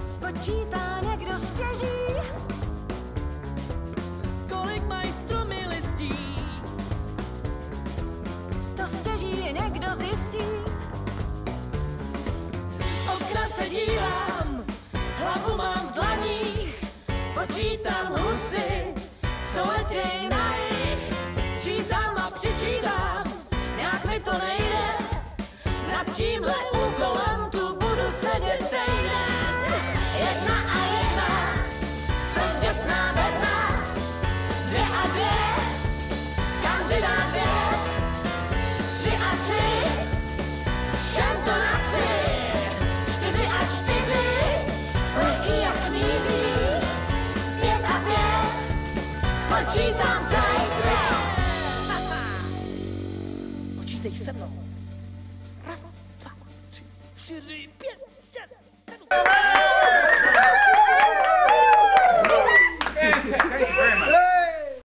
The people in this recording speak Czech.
Spočítá někdo stěží, kolik mají stromy listí. to stěží někdo zjistí. Z okna se dívám, hlavu mám v dlaních, počítám husy, co letěj na jich. Sčítám a přičítám, nějak mi to nejde, nad tímhle úkolem tu budu sedět týden. Jedna a jedna, jsem těsná bedna, dvě a dvě, kandidát věd, tři a tři, všem to na tři, čtyři a čtyři, lehký jak míří, pět a pět, spočítám celý svět. Počítej se mnou. Raz, dva, tři, čtyři, pět, šest, sedm.